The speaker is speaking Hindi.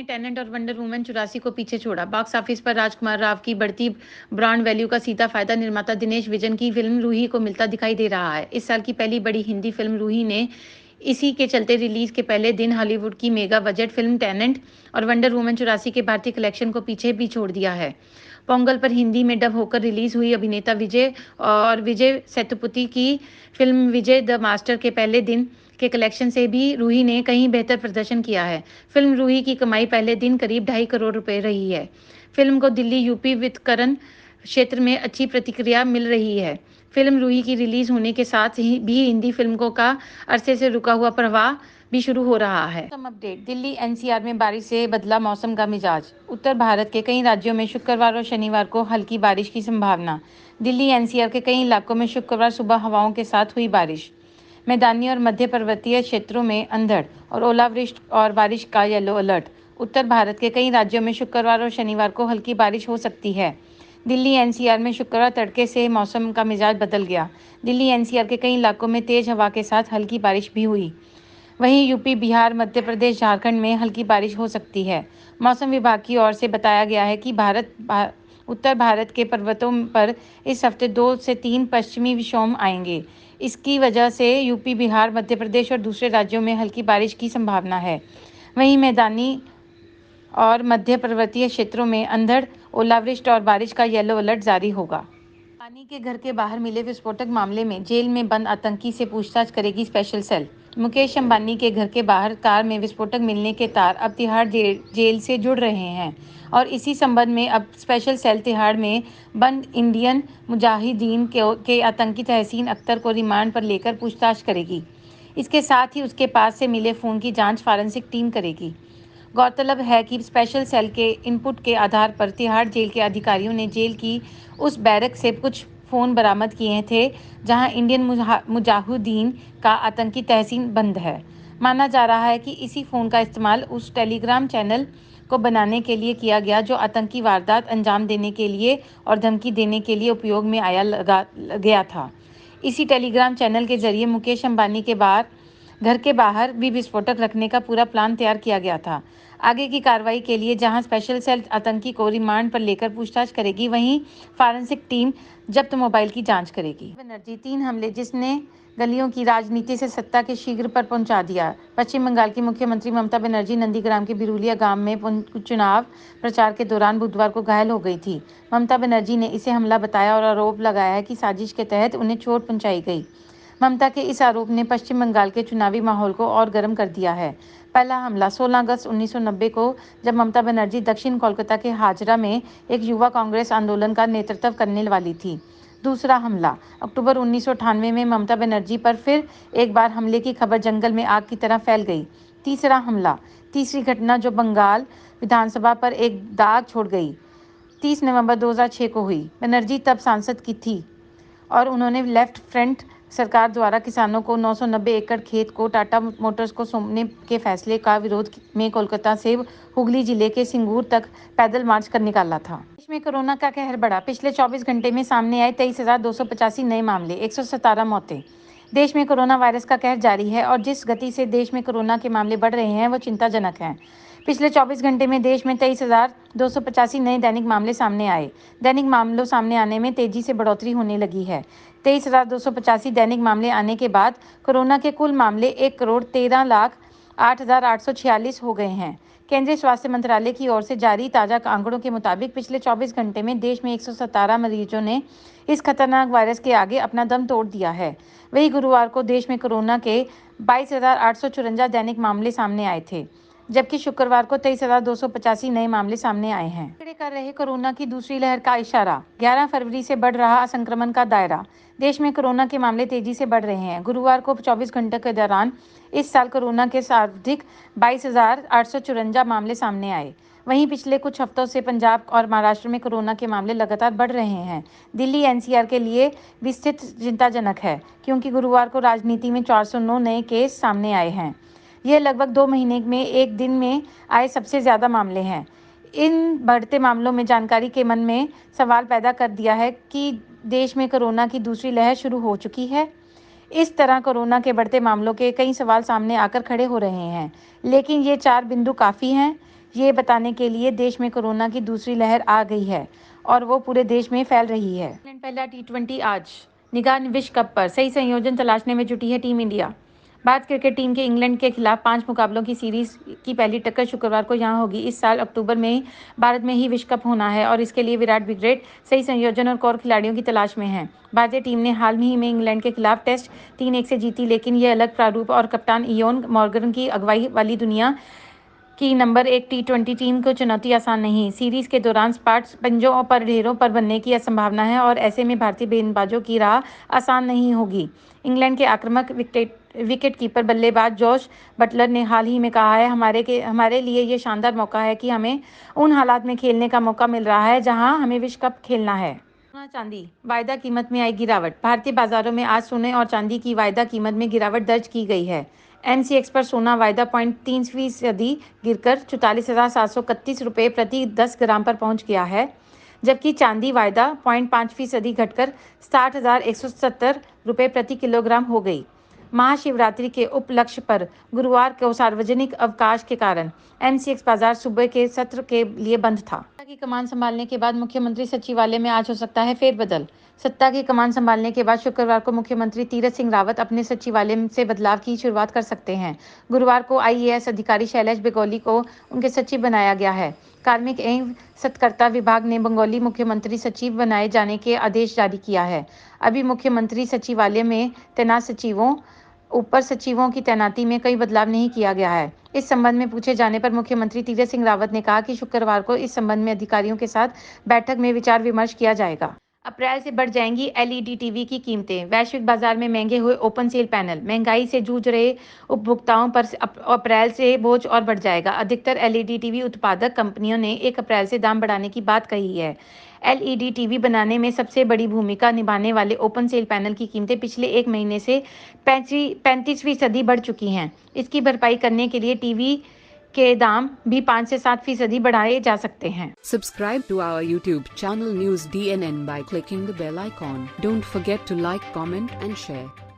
ने टेनेंट और वंडर वुमन 84 को पीछे छोड़ा। बॉक्स ऑफिस पर राजकुमार राव की बढ़ती ब्रांड वैल्यू का सीधा फायदा निर्माता दिनेश विजन की फिल्म रूही को मिलता दिखाई दे रहा है। इस साल की पहली बड़ी हिंदी फिल्म रूही ने इसी के चलते रिलीज के पहले दिन हॉलीवुड की मेगा बजट फिल्म टेनेंट और वंडर वुमन 84 के भारतीय कलेक्शन को पीछे भी छोड़ दिया है। पोंगल पर हिंदी में डब होकर रिलीज हुई अभिनेता विजय और विजय सेतुपति की फिल्म विजय द मास्टर के पहले दिन के कलेक्शन से भी रूही ने कहीं बेहतर प्रदर्शन किया है। फिल्म रूही की कमाई पहले दिन करीब 2.5 करोड़ रुपए रही है। फिल्म को दिल्ली यूपी वितरण क्षेत्र में अच्छी प्रतिक्रिया मिल रही है। फिल्म रूही की रिलीज होने के साथ ही भी हिंदी फिल्मों का अरसे से रुका हुआ प्रवाह भी शुरू हो रहा है। मौसम अपडेट। दिल्ली एनसीआर में बारिश से बदला मौसम का मिजाज। उत्तर भारत के कई राज्यों में शुक्रवार और शनिवार को हल्की बारिश की संभावना। दिल्ली एनसीआर के कई इलाकों में शुक्रवार सुबह हवाओं के साथ हुई बारिश। मैदानी और मध्य पर्वतीय क्षेत्रों में अंधड़ और ओलावृष्टि और बारिश का येलो अलर्ट। उत्तर भारत के कई राज्यों में शुक्रवार और शनिवार को हल्की बारिश हो सकती है। दिल्ली एनसीआर में शुक्रवार तड़के से मौसम का मिजाज बदल गया। दिल्ली एनसीआर के कई इलाकों में तेज हवा के साथ हल्की बारिश भी हुई। वहीं यूपी, बिहार, मध्य प्रदेश, झारखंड में हल्की बारिश हो सकती है। मौसम विभाग की ओर से बताया गया है कि उत्तर भारत के पर्वतों पर इस हफ्ते 2 से 3 पश्चिमी विक्षोभ आएंगे। इसकी वजह से यूपी, बिहार, मध्य प्रदेश और दूसरे राज्यों में हल्की बारिश की संभावना है। वहीं मैदानी और मध्य पर्वतीय क्षेत्रों में अंधड़, ओलावृष्टि और बारिश का येलो अलर्ट जारी होगा। अंबानी के घर के बाहर मिले विस्फोटक मामले में जेल में बंद आतंकी से पूछताछ करेगी स्पेशल सेल। मुकेश अंबानी के घर के बाहर कार में विस्फोटक मिलने के तार अब तिहाड़ जेल से जुड़ रहे हैं और इसी संबंध में अब स्पेशल सेल तिहाड़ में बंद इंडियन मुजाहिदीन के आतंकी तहसीन अख्तर को रिमांड पर लेकर पूछताछ करेगी। इसके साथ ही उसके पास से मिले फोन की जांच फॉरेंसिक टीम करेगी। गौरतलब है कि स्पेशल सेल के इनपुट के आधार पर तिहाड़ जेल के अधिकारियों ने जेल की उस बैरक से कुछ फ़ोन बरामद किए थे जहां इंडियन मुजाहिदीन का आतंकी तहसीन बंद है। माना जा रहा है कि इसी फ़ोन का इस्तेमाल उस टेलीग्राम चैनल को बनाने के लिए किया गया जो आतंकी वारदात अंजाम देने के लिए और धमकी देने के लिए उपयोग में गया था। इसी टेलीग्राम चैनल के जरिए मुकेश अंबानी के घर के बाहर भी विस्फोटक रखने का पूरा प्लान तैयार किया गया था। आगे की कार्रवाई के लिए जहां स्पेशल सेल आतंकी को रिमांड पर लेकर पूछताछ करेगी, वहीं फॉरेंसिक टीम जब्त मोबाइल की जांच करेगी। बनर्जी 3 हमले जिसने गलियों की राजनीति से सत्ता के शीघ्र पर पहुंचा दिया। पश्चिम बंगाल की मुख्यमंत्री ममता बनर्जी नंदीग्राम के बिरुलिया गांव में चुनाव प्रचार के दौरान बुधवार को घायल हो गई थी। ममता बनर्जी ने इसे हमला बताया और आरोप लगाया है कि साजिश के तहत उन्हें चोट पहुंचाई गई। ममता के इस आरोप ने पश्चिम बंगाल के चुनावी माहौल को और गर्म कर दिया है। पहला हमला 16 अगस्त 1990 को जब ममता बनर्जी दक्षिण कोलकाता के हाजरा में एक युवा कांग्रेस आंदोलन का नेतृत्व करने वाली थी। दूसरा हमला अक्टूबर 1998 में ममता बनर्जी पर फिर एक बार हमले की खबर जंगल में आग की तरह फैल गई। तीसरा हमला, तीसरी घटना जो बंगाल विधानसभा पर एक दाग छोड़ गई, 30 नवंबर 2006 को हुई। बनर्जी तब सांसद की थी और उन्होंने लेफ्ट फ्रंट सरकार द्वारा किसानों को 990 एकड़ खेत को टाटा मोटर्स को सौंपने के फैसले का विरोध में कोलकाता से हुगली जिले के सिंगूर तक पैदल मार्च कर निकाला था। देश में कोरोना का कहर बढ़ा। पिछले 24 घंटे में सामने आए 23,285 नए मामले, 117 मौतें। देश में कोरोना वायरस का कहर जारी है और जिस गति से देश में कोरोना के मामले बढ़ रहे हैं वो चिंताजनक है। पिछले 24 घंटे में देश में 23,285 नए दैनिक मामले सामने आए। दैनिक मामलों सामने आने में तेजी से बढ़ोतरी होने लगी है। 23,285 दैनिक मामले आने के बाद कोरोना के कुल मामले 1,13,08,846 हो गए हैं। केंद्रीय स्वास्थ्य मंत्रालय की ओर से जारी ताज़ा आंकड़ों के मुताबिक पिछले 24 घंटे में देश में 117 मरीजों ने इस खतरनाक वायरस के आगे अपना दम तोड़ दिया है। वहीं गुरुवार को देश में कोरोना के 22,854 दैनिक मामले सामने आए थे, जबकि शुक्रवार को 23,285 नए मामले सामने आए हैं। कर रहे कोरोना की दूसरी लहर का इशारा। 11 फरवरी से बढ़ रहा संक्रमण का दायरा। देश में कोरोना के मामले तेजी से बढ़ रहे हैं। गुरुवार को 24 घंटे के दौरान इस साल कोरोना के सर्वाधिक 22,854 मामले सामने आए। वहीं पिछले कुछ हफ्तों से पंजाब और महाराष्ट्र में कोरोना के मामले लगातार बढ़ रहे हैं। दिल्ली एनसीआर के लिए भी स्थिति चिंताजनक है, क्योंकि गुरुवार को राजनीति में 409 नए केस सामने आए हैं। यह लगभग 2 महीने में एक दिन में आए सबसे ज्यादा मामले हैं। इन बढ़ते मामलों में जानकारी के मन में सवाल पैदा कर दिया है कि देश में कोरोना की दूसरी लहर शुरू हो चुकी है। इस तरह कोरोना के बढ़ते मामलों के कई सवाल सामने आकर खड़े हो रहे हैं, लेकिन ये 4 बिंदु काफ़ी हैं ये बताने के लिए देश में कोरोना की दूसरी लहर आ गई है और वो पूरे देश में फैल रही है। इंग्लैंड पहला T20 आज। निगाह विश्व कप पर सही संयोजन तलाशने में जुटी है team India. Bharat cricket team के इंग्लैंड के खिलाफ 5 मुकाबलों की सीरीज की पहली टक्कर शुक्रवार को यहां होगी। इस साल अक्टूबर में भारत में ही विश्व कप होना है और इसके लिए विराट ब्रिगेड सही संयोजन और कोर खिलाड़ियों की तलाश में है। भारतीय टीम ने हाल ही में इंग्लैंड के खिलाफ टेस्ट 3-1 से जीती, लेकिन यह अलग प्रारूप और कप्तान इयोन मॉर्गन की अगुवाई वाली दुनिया की नंबर 1 T20 टीम को चुनौती आसान नहीं। सीरीज के दौरान स्पाट्स पंजों पर ढेरों पर बनने की संभावना है और ऐसे में भारतीय गेंदबाजों की राह आसान नहीं होगी। इंग्लैंड के आक्रामक विकेट कीपर बल्लेबाज जॉश बटलर ने हाल ही में कहा है, हमारे लिए ये शानदार मौका है कि हमें उन हालात में खेलने का मौका मिल रहा है जहां हमें विश्व कप खेलना है। सोना चांदी वायदा कीमत में आई गिरावट। भारतीय बाजारों में आज सोने और चांदी की वायदा कीमत में गिरावट दर्ज की गई है। MCX पर सोना वायदा 0.3% गिरकर 44,731 रुपये प्रति 10 ग्राम पर पहुंच गया है, जबकि चांदी वायदा 0.5% घटकर 60,170 रुपये प्रति किलोग्राम हो गई। महाशिवरात्रि के उपलक्ष्य पर गुरुवार को सार्वजनिक अवकाश के कारण MCX बाजार सुबह के सत्र के लिए बंद था। सत्ता की कमान संभालने के बाद मुख्यमंत्री सचिवालय में आज हो सकता है फेरबदल। सत्ता की कमान संभालने के बाद शुक्रवार को मुख्यमंत्री तीरथ सिंह रावत अपने सचिवालय से बदलाव की शुरुआत कर सकते हैं। गुरुवार को IAS अधिकारी शैलेश बगोली को उनके सचिव बनाया गया है। कार्मिक एवं सत्कर्ता विभाग ने बंगोली मुख्यमंत्री सचिव बनाए जाने के आदेश जारी किया है। अभी मुख्यमंत्री सचिवालय में तैनात सचिवों ऊपर सचिवों की तैनाती में कोई बदलाव नहीं किया गया है। इस संबंध में पूछे जाने पर मुख्यमंत्री तीरथ सिंह रावत ने कहा कि शुक्रवार को इस संबंध में अधिकारियों के साथ बैठक में विचार विमर्श किया जाएगा। अप्रैल से बढ़ जाएंगी LED टीवी की कीमतें। वैश्विक बाजार में महंगे हुए ओपन सेल पैनल। महंगाई से जूझ रहे उपभोक्ताओं पर अप्रैल से बोझ और बढ़ जाएगा। अधिकतर LED टीवी उत्पादक कंपनियों ने 1 अप्रैल से दाम बढ़ाने की बात कही है। LED टीवी बनाने में सबसे बड़ी भूमिका निभाने वाले ओपन सेल पैनल की कीमतें पिछले 1 महीने से 35% बढ़ चुकी हैं। इसकी भरपाई करने के लिए टीवी के दाम भी 5 से 7% बढ़ाए जा सकते हैं। Subscribe to our YouTube channel News DNN by clicking the bell icon. Don't forget to like, comment and share.